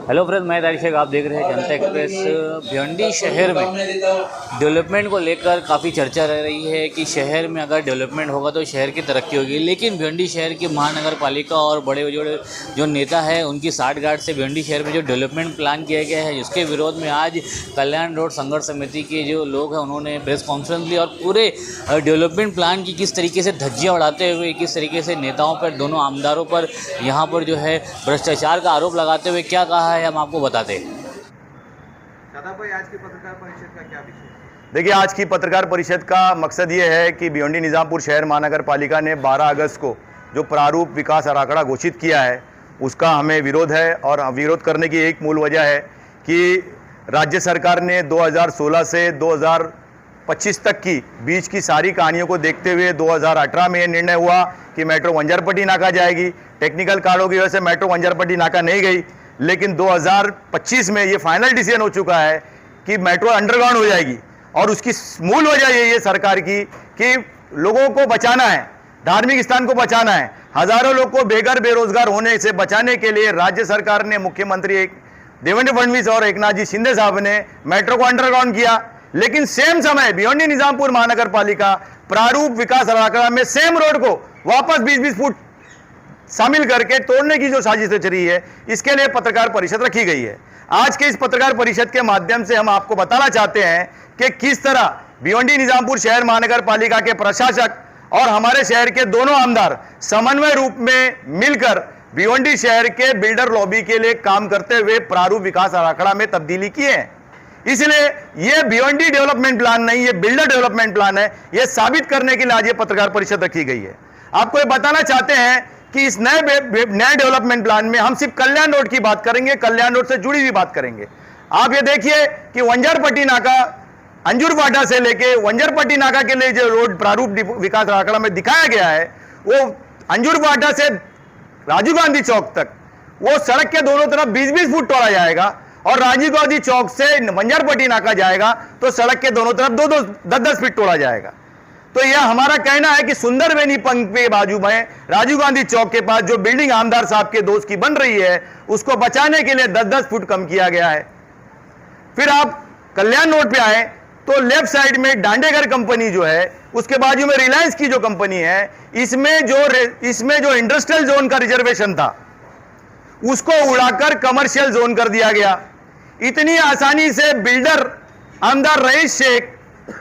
Hello friend, मैं दानिश शेख, आप देख रहे हैं जनता एक्सप्रेस। भिवंडी शहर में डेवलपमेंट को लेकर काफ़ी चर्चा रह रही है कि शहर में अगर डेवलपमेंट होगा तो शहर की तरक्की होगी। लेकिन भिवंडी शहर की महानगर पालिका और बड़े बड़े जो नेता है उनकी साठगांठ से भिवंडी शहर में जो डेवलपमेंट प्लान किया गया है उसके विरोध में आज कल्याण रोड संघर्ष समिति के जो लोग हैं उन्होंने प्रेस कॉन्फ्रेंस ली और पूरे डेवलपमेंट प्लान की किस तरीके से धज्जियाँ उड़ाते हुए, किस तरीके से नेताओं पर, दोनों आमदारों पर यहाँ पर जो है भ्रष्टाचार का आरोप लगाते हुए क्या कहा है हम आपको बताते हैं। दादा भाई, आज की पत्रकार परिषद का क्या विषय है? देखिए, आज की पत्रकार परिषद का मकसद ये है कि भिवंडी निज़ामपुर शहर महानगर पालिका ने 12 अगस्त को जो प्रारूप विकास आराखड़ा घोषित किया है उसका हमें विरोध है। और विरोध करने की एक मूल वजह है कि राज्य सरकार ने 2016 से 2025 तक की बीच की सारी कहानियों को देखते हुए 2018 में ये निर्णय हुआ कि मेट्रो वंजारपट्टी नाका जाएगी। टेक्निकल कारणों की वजह से मेट्रो वंजारपट्टी नाका नहीं गई, लेकिन 2025 में ये फाइनल डिसीजन हो चुका है कि मेट्रो अंडरग्राउंड हो जाएगी। और उसकी मूल वजह यही है सरकार की कि लोगों को बचाना है, धार्मिक स्थान को बचाना है। हजारों लोग को बेघर बेरोजगार होने से बचाने के लिए राज्य सरकार ने, मुख्यमंत्री देवेंद्र फडणवीस और एकनाथ जी शिंदे साहब ने मेट्रो को अंडरग्राउंड किया। लेकिन सेम समय भिवंडी निजामपुर महानगर पालिका प्रारूप विकास आराखड़ा में सेम रोड को वापस 20-20 फुट शामिल करके तोड़ने की जो साजिश चल रही है, इसके लिए पत्रकार परिषद रखी गई है। आज के इस पत्रकार परिषद के माध्यम से हम आपको बताना चाहते हैं कि किस तरह भिवंडी निजामपुर शहर महानगर पालिका के प्रशासक और हमारे शहर के दोनों आमदार समन्वय रूप में मिलकर भिवंडी शहर के बिल्डर लॉबी के लिए काम करते हुए प्रारूप विकास आराखड़ा में तब्दीली किए हैं। इसलिए यह भिवंडी डेवलपमेंट प्लान नहीं, ये बिल्डर डेवलपमेंट प्लान है। यह साबित करने के लिए आज ये पत्रकार परिषद रखी गई है। आपको ये बताना चाहते हैं कि इस नए डेवलपमेंट प्लान में हम सिर्फ कल्याण रोड की बात करेंगे, कल्याण रोड से जुड़ी हुई बात करेंगे। आप ये देखिए कि वंजारपट्टी नाका अंजुरफाटा से लेके वंजारपट्टी नाका के लिए जो रोड प्रारूप विकास आराखड़ा में दिखाया गया है, वो अंजुरफाटा से राजीव गांधी चौक तक वो सड़क के दोनों तरफ 20-20 फुट तोड़ा जाएगा और राजीव गांधी चौक से वंजारपट्टी नाका जाएगा तो सड़क के दोनों तरफ 10-10 फीट तोड़ा जाएगा। तो यह हमारा कहना है कि सुंदरबेनी पंख के बाजू में राजीव गांधी चौक के पास जो बिल्डिंग आमदार साहब के दोस्त की बन रही है उसको बचाने के लिए 10-10 फुट कम किया गया है। फिर आप कल्याण रोड पे आए तो लेफ्ट साइड में डांडेकर कंपनी जो है, उसके बाजू में रिलायंस की जो कंपनी है, इसमें जो इंडस्ट्रियल जोन का रिजर्वेशन था उसको उड़ाकर कमर्शियल जोन कर दिया गया। इतनी आसानी से बिल्डर आमदार रईस शेख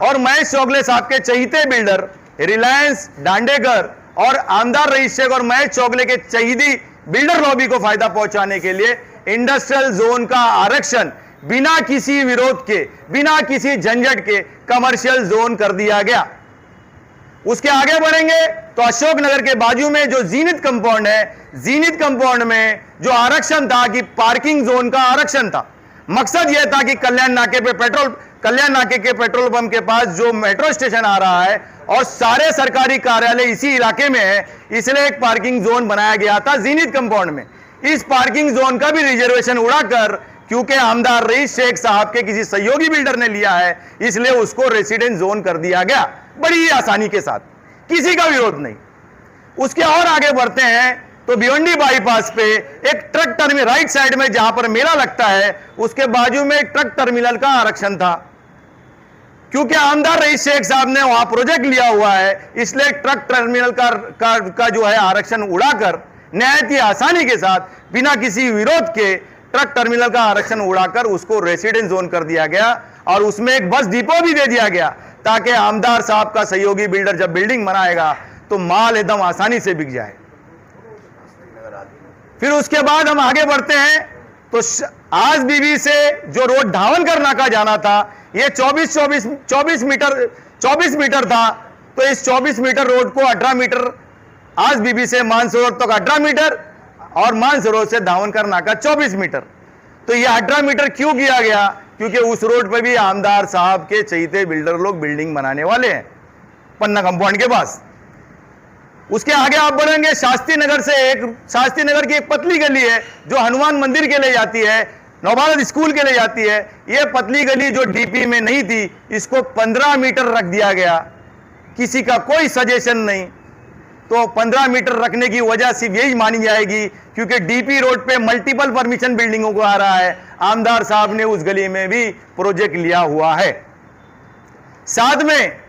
और महेश चौगले साहब के चहीते बिल्डर रिलायंस, डांडेकर और आमदार रईस शेख और महेश चौगले के चहीती बिल्डर लॉबी को फायदा पहुंचाने के लिए इंडस्ट्रियल जोन का आरक्षण बिना किसी विरोध के, बिना किसी झंझट के कमर्शियल जोन कर दिया गया। उसके आगे बढ़ेंगे तो अशोकनगर के बाजू में जो जीनित कंपाउंड है, जीनित कंपाउंड में जो आरक्षण था कि पार्किंग जोन का आरक्षण था। मकसद यह था कि कल्याण नाके के पेट्रोल पंप के पास जो मेट्रो स्टेशन आ रहा है और सारे सरकारी कार्यालय इसी इलाके में है, इसलिए एक पार्किंग जोन बनाया गया था जीनित कंपाउंड में। इस पार्किंग जोन का भी रिजर्वेशन उड़ाकर, क्योंकि आमदार रईस शेख साहब के किसी सहयोगी बिल्डर ने लिया है, इसलिए उसको रेसिडेंट जोन कर दिया गया बड़ी आसानी के साथ, किसी का विरोध नहीं। उसके और आगे बढ़ते हैं तो भिवंडी बाईपास पे एक ट्रक टर्मिनल राइट साइड में जहां पर मेला लगता है उसके बाजू में एक ट्रक टर्मिनल का आरक्षण था। क्योंकि आमदार रईस शेख साहब ने वहां प्रोजेक्ट लिया हुआ है, इसलिए ट्रक टर्मिनल का जो है आरक्षण उड़ाकर निहायत ही आसानी के साथ बिना किसी विरोध के ट्रक टर्मिनल का आरक्षण उड़ाकर उसको रेसिडेंस जोन कर दिया गया और उसमें एक बस डिपो भी दे दिया गया ताकि आमदार साहब का सहयोगी बिल्डर जब बिल्डिंग बनाएगा तो माल एकदम आसानी से बिक जाए। फिर उसके बाद हम आगे बढ़ते हैं तो आज बीबी से जो रोड धावनकर नाका जाना था, ये 24 मीटर था। तो इस 24 मीटर रोड को 18 मीटर आज बीबी से मानसरोवर तक 18 मीटर और मानसरोवर से धावनकर नाका 24 मीटर। तो ये 18 मीटर क्यों किया गया? क्योंकि उस रोड पर भी आमदार साहब के चहीते बिल्डर लोग बिल्डिंग बनाने वाले हैं पन्ना कंपाउंड के पास। उसके आगे आप बढ़ेंगे, शास्त्री नगर की एक पतली गली है जो हनुमान मंदिर के लिए जाती है, नवभारत स्कूल के लिए जाती है। यह पतली गली जो डीपी में नहीं थी, इसको 15 मीटर रख दिया गया। किसी का कोई सजेशन नहीं, तो 15 मीटर रखने की वजह सिर्फ यही मानी जाएगी क्योंकि डीपी रोड पे मल्टीपल परमिशन बिल्डिंगों को आ रहा है। आमदार साहब ने उस गली में भी प्रोजेक्ट लिया हुआ है। साथ में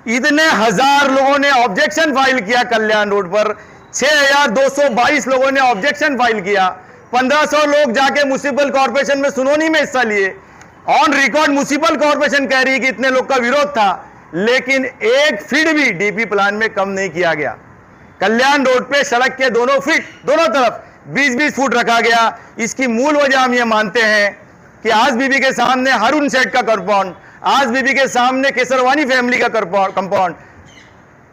इतने हजार लोगों ने ऑब्जेक्शन फाइल किया कल्याण रोड पर, 6222 लोगों ने ऑब्जेक्शन फाइल किया, 1500 लोग जाके म्युनिसिपल कॉर्पोरेशन में सुनवाई में हिस्सा लिए। ऑन रिकॉर्ड म्युनिसिपल कॉर्पोरेशन कह रही है कि इतने लोग का विरोध था, लेकिन एक फीट भी डीपी प्लान में कम नहीं किया गया। कल्याण रोड पे सड़क के दोनों तरफ 20-20 फुट रखा गया। इसकी मूल वजह हम ये मानते हैं कि आज बीबी के सामने हारून सेठ का कंपाउंड, आज बीबी के सामने केसरवानी फैमिली का कंपाउंड,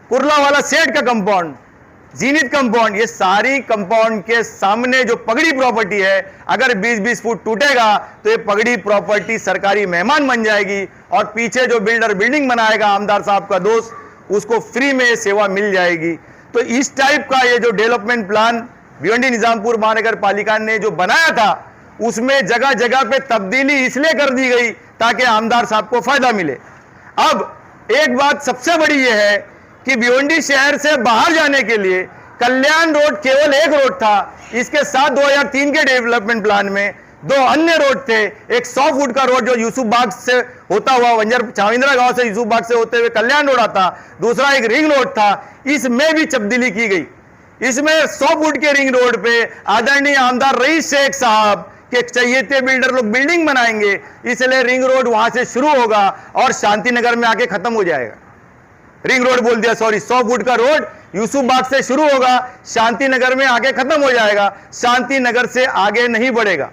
कुर्लावाला सेठ का कंपाउंड, जीनित कंपाउंड, ये सारी कंपाउंड के सामने जो पगड़ी प्रॉपर्टी है, अगर 20-20 फुट टूटेगा तो ये पगड़ी प्रॉपर्टी सरकारी मेहमान बन जाएगी और पीछे जो बिल्डर बिल्डिंग बनाएगा आमदार साहब का दोस्त, उसको फ्री में सेवा मिल जाएगी। तो इस टाइप का ये जो डेवलपमेंट प्लान भिवंडी निजामपुर महानगर पालिका ने जो बनाया था, उसमें जगह जगह पे तब्दीली इसलिए कर दी गई ताकि आमदार साहब को फायदा मिले। अब एक बात सबसे बड़ी यह है कि भिवंडी शहर से बाहर जाने के लिए कल्याण रोड केवल एक रोड था। इसके साथ 2003 के डेवलपमेंट प्लान में 2 अन्य रोड थे। एक 100 फुट का रोड जो यूसुफ बाग से होता हुआ वंजर चाविंद्रा गांव से यूसुफ बाग से होते हुए कल्याण रोड आता, दूसरा एक रिंग रोड था। इसमें भी तब्दीली की गई। इसमें 100 फुट के रिंग रोड पे आदरणीय आमदार रईस शेख साहब के चाहिए बिल्डर लोग बिल्डिंग बनाएंगे, इसलिए रिंग रोड वहां से शुरू होगा और शांतिनगर में आके खत्म हो जाएगा। रिंग रोड बोल दिया, सॉरी, 100 फुट का रोड यूसुफ बाग से शुरू होगा, शांतिनगर में आके खत्म हो जाएगा, शांतिनगर से आगे नहीं बढ़ेगा।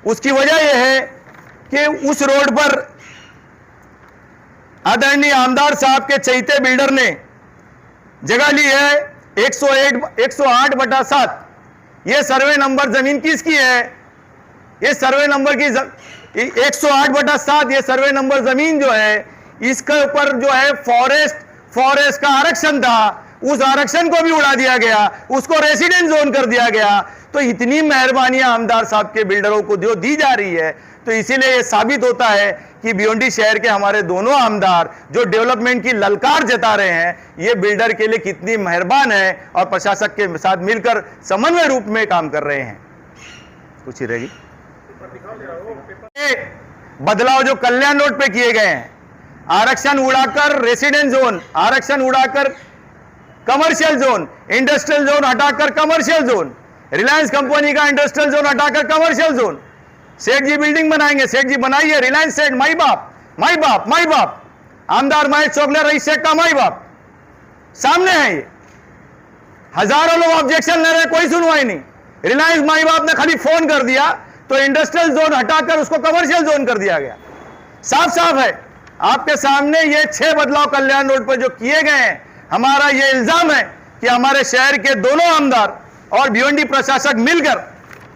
उसकी वजह यह है कि उस रोड पर आदरणीय आमदार साहब के चैते बिल्डर ने जगह ली है 108/7। यह सर्वे नंबर जमीन किसकी है? यह सर्वे नंबर की 108/7 ये सर्वे नंबर जमीन जो है, इसके ऊपर जो है फॉरेस्ट का आरक्षण था, उस आरक्षण को भी उड़ा दिया गया, उसको रेसिडेंट जोन कर दिया गया। तो इतनी मेहरबानियां आमदार साहब के बिल्डरों को जो दी जा रही है, तो इसीलिए यह साबित होता है कि भिवंडी शहर के हमारे दोनों आमदार जो डेवलपमेंट की ललकार जता रहे हैं, ये बिल्डर के लिए कितनी मेहरबान है और प्रशासक के साथ मिलकर समन्वय रूप में काम कर रहे हैं। कुछ ही रहेगी बदलाव जो कल्याण रोड पे किए गए हैं, आरक्षण उड़ाकर रेसिडेंट जोन, आरक्षण उड़ाकर कमर्शियल जोन, इंडस्ट्रियल जोन हटाकर कमर्शियल जोन, रिलायंस कंपनी का इंडस्ट्रियल जोन हटाकर कमर्शियल जोन, सेठ जी बिल्डिंग बनाएंगे, सेठ जी बनाइए, रिलायंस सेठ माई बाप, आमदार महेश चोगले रईस शेख का माई बाप सामने है। ये हजारों लोग ऑब्जेक्शन ले रहे हैं, कोई सुनवाई नहीं। रिलायंस माई बाप ने खाली फोन कर दिया तो इंडस्ट्रियल जोन हटाकर उसको कमर्शियल जोन कर दिया गया। साफ साफ है आपके सामने ये 6 बदलाव कल्याण रोड पर जो किए गए हैं। हमारा ये इल्जाम है कि हमारे शहर के दोनों आमदार और भिवंडी प्रशासक मिलकर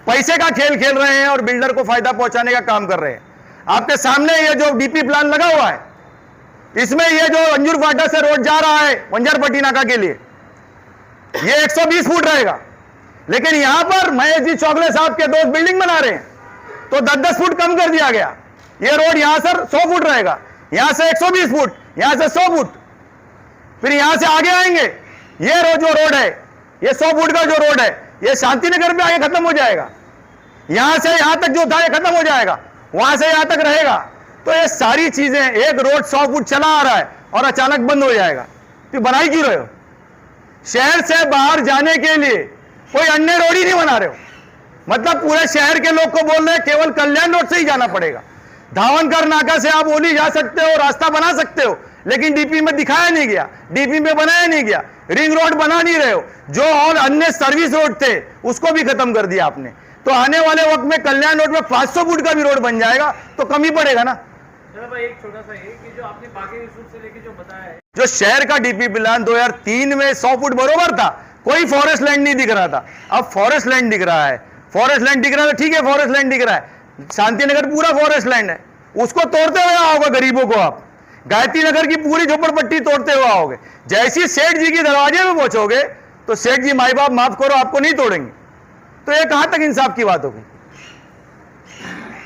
पैसे का खेल खेल रहे हैं और बिल्डर को फायदा पहुंचाने का काम कर रहे हैं। आपके सामने ये जो डीपी प्लान लगा हुआ है, इसमें ये जो अंजुर फाटा से रोड जा रहा है वंजारपट्टी नाका के लिए, ये 120 फुट रहेगा, लेकिन यहां पर महेश जी चौगले साहब के दोस्त बिल्डिंग बना रहे हैं तो 10-10 फुट कम कर दिया गया। ये रोड यहां से 100 फुट रहेगा, यहां से 120 फुट, यहां से 100 फुट, फिर यहां से आगे आएंगे। ये जो रोड है, ये 100 फुट का जो रोड है, ये शांतिनगर में आगे खत्म हो जाएगा। यहां से यहां तक जो था ये खत्म हो जाएगा, वहां से यहां तक रहेगा। तो ये सारी चीजें, एक रोड 100 फुट चला आ रहा है और अचानक बंद हो जाएगा, तो बनाई क्यों रहे हो? शहर से बाहर जाने के लिए कोई अन्य रोड ही नहीं बना रहे हो। मतलब पूरे शहर के लोग को बोल रहे हैं केवल कल्याण रोड से ही जाना पड़ेगा। धावनकर नाका से आप ओली जा सकते हो, रास्ता बना सकते हो, लेकिन डीपी में दिखाया नहीं गया, डीपी में बनाया नहीं गया, रिंग रोड बना नहीं रहे हो। जो और अन्य सर्विस रोड थे उसको भी खत्म कर दिया आपने। तो आने वाले वक्त में कल्याण रोड में 500 फुट का भी रोड बन जाएगा तो कम ही पड़ेगा ना। भाई एक छोटा सा है कि जो आपने बाकी से लेके जो बताया है, जो शहर का डीपी प्लान 2003 में 100 फुट बरोबर था, कोई फॉरेस्ट लैंड नहीं दिख रहा था। अब फॉरेस्ट लैंड दिख रहा है, फॉरेस्ट लैंड दिख रहा है, ठीक है, फॉरेस्ट लैंड दिख रहा है। शांतिनगर पूरा फॉरेस्ट लैंड है, उसको तोड़ते हुए आओगे गरीबों को। आप गायत्री नगर की पूरी झोपड़पट्टी तोड़ते हुए आओगे। जैसी सेठ जी के दरवाजे में पहुंचोगे तो सेठ जी माई बाप माफ करो आपको नहीं तोड़ेंगे। तो ये कहां तक इंसाफ की बात होगी?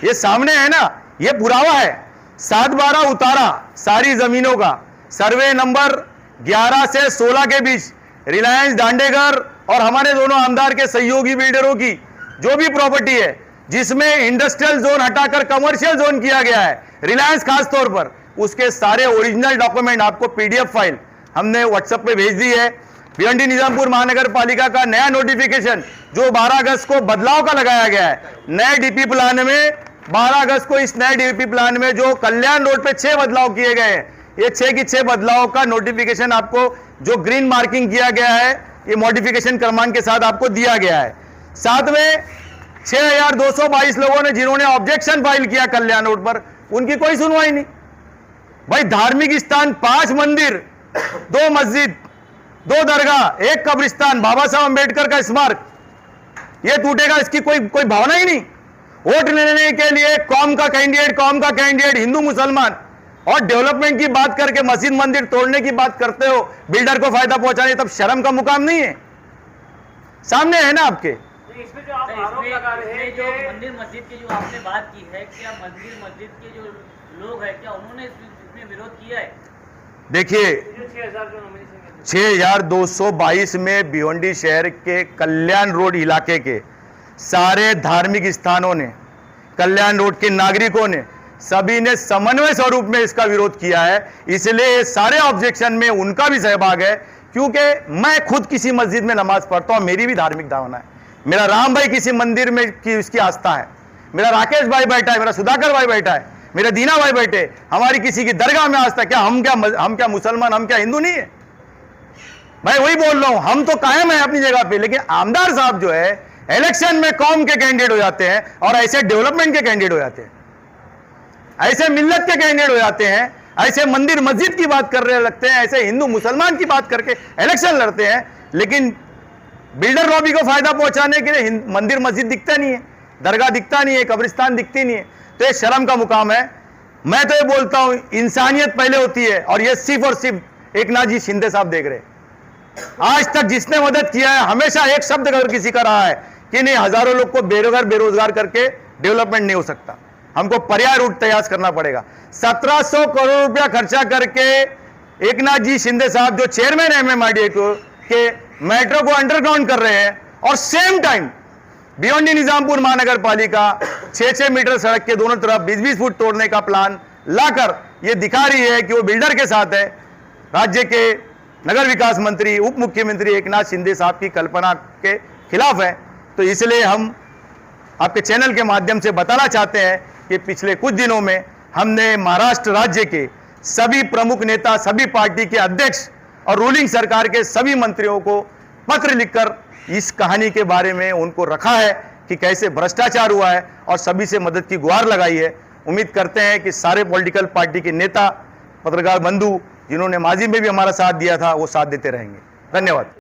ये सामने है ना, ये पुरावा है। 7/12 उतारा सारी जमीनों का, सर्वे नंबर 11 से 16 के बीच रिलायंस दांडेकर और हमारे दोनों आमदार के सहयोगी बिल्डरों की जो भी प्रॉपर्टी है जिसमें इंडस्ट्रियल जोन हटाकर कमर्शियल जोन किया गया है, रिलायंस खास तौर पर, उसके सारे ओरिजिनल डॉक्यूमेंट आपको पीडीएफ फाइल हमने व्हाट्सएप पे भेज दी है। भिवंडी निजामपुर महानगर पालिका का नया नोटिफिकेशन जो 12 अगस्त को बदलाव का लगाया गया है, नए डीपी प्लान में 12 अगस्त को इस नए डीपी प्लान में जो कल्याण रोड पे 6 बदलाव किए गए हैं, ये 6 की 6 बदलाव का नोटिफिकेशन आपको जो ग्रीन मार्किंग किया गया है, ये मॉडिफिकेशन क्रमांक के साथ आपको दिया गया है। साथ में 6222 लोगों ने जिन्होंने ऑब्जेक्शन फाइल किया कल्याण रोड पर, उनकी कोई सुनवाई नहीं। भाई धार्मिक स्थान 5 मंदिर, 2 मस्जिद, 2 दरगाह, 1 कब्रिस्तान, बाबा साहब अंबेडकर का स्मारक, ये टूटेगा इसकी कोई भावना ही नहीं। वोट लेने के लिए कौम का कैंडिडेट हिंदू मुसलमान और डेवलपमेंट की बात करके मस्जिद मंदिर तोड़ने की बात करते हो, बिल्डर को फायदा पहुंचाने, तब शर्म का मुकाम नहीं है? सामने है ना आपके। इसमें जो आप आरोप लगा रहे हैं जो कि मंदिर मस्जिद की जो आपने बात की है, क्या मंदिर मस्जिद के जो लोग हैं क्या उन्होंने इसमें विरोध किया है? देखिए, 6000 जो नॉमिनेशन 6222 में भिवंडी शहर के कल्याण रोड इलाके के सारे धार्मिक स्थानों ने, कल्याण रोड के नागरिकों ने, सभी ने समन्वय स्वरूप में इसका विरोध किया है। इसलिए सारे ऑब्जेक्शन में उनका भी सहभाग है, क्योंकि मैं खुद किसी मस्जिद में नमाज पढ़ता हूं, मेरी भी धार्मिक भावना है। मेरा राम भाई किसी मंदिर में की उसकी आस्था है, मेरा राकेश भाई बैठा है, मेरा सुधाकर भाई बैठा है, मेरे दीना भाई बैठे, हमारी किसी की दरगाह में आस्था। क्या हम क्या मुसलमान, हम क्या हिंदू नहीं है? भाई वही बोल रहा हूं, हम तो कायम है अपनी जगह पे, लेकिन आमदार साहब जो है इलेक्शन में कौम के कैंडिडेट हो जाते हैं और ऐसे डेवलपमेंट के कैंडिडेट हो जाते हैं, ऐसे मिल्लत के कैंडिडेट हो जाते हैं, ऐसे मंदिर मस्जिद की बात कर रहे लगते हैं, ऐसे हिंदू मुसलमान की बात करके इलेक्शन लड़ते हैं, लेकिन बिल्डर लॉबी को फायदा पहुंचाने के लिए मंदिर मस्जिद दिखता नहीं है, दरगाह दिखता नहीं है, कब्रिस्तान दिखती नहीं है। तो ये शर्म का मुकाम है। मैं तो ये बोलता हूं, इंसानियत पहले होती है, और ये सिर्फ और सिर्फ एकनाथ जी शिंदे साहब देख रहे हैं। आज तक जिसने मदद किया है, हमेशा एक शब्द अगर किसी का रहा है कि नहीं, हजारों लोग को बेरोजगार करके डेवलपमेंट नहीं हो सकता, हमको पर्याय रूट तैयार करना पड़ेगा। 1700 करोड़ रुपया खर्चा करके एकनाथ जी शिंदे साहब जो चेयरमैन है MMRDA के मेट्रो को अंडरग्राउंड कर रहे हैं, और सेम टाइम भिवंडी निजामपुर महानगर पालिका 6-6 मीटर सड़क के दोनों तरफ 20-20 फुट तोड़ने का प्लान लाकर ये दिखा रही है कि वो बिल्डर के साथ है। राज्य के नगर विकास मंत्री, उप मुख्यमंत्री एकनाथ शिंदे साहब की कल्पना के खिलाफ है। तो इसलिए हम आपके चैनल के माध्यम से बताना चाहते हैं कि पिछले कुछ दिनों में हमने महाराष्ट्र राज्य के सभी प्रमुख नेता, सभी पार्टी के अध्यक्ष और रूलिंग सरकार के सभी मंत्रियों को पत्र लिखकर इस कहानी के बारे में उनको रखा है कि कैसे भ्रष्टाचार हुआ है, और सभी से मदद की गुहार लगाई है। उम्मीद करते हैं कि सारे पॉलिटिकल पार्टी के नेता, पत्रकार बंधु जिन्होंने माजी में भी हमारा साथ दिया था, वो साथ देते रहेंगे। धन्यवाद।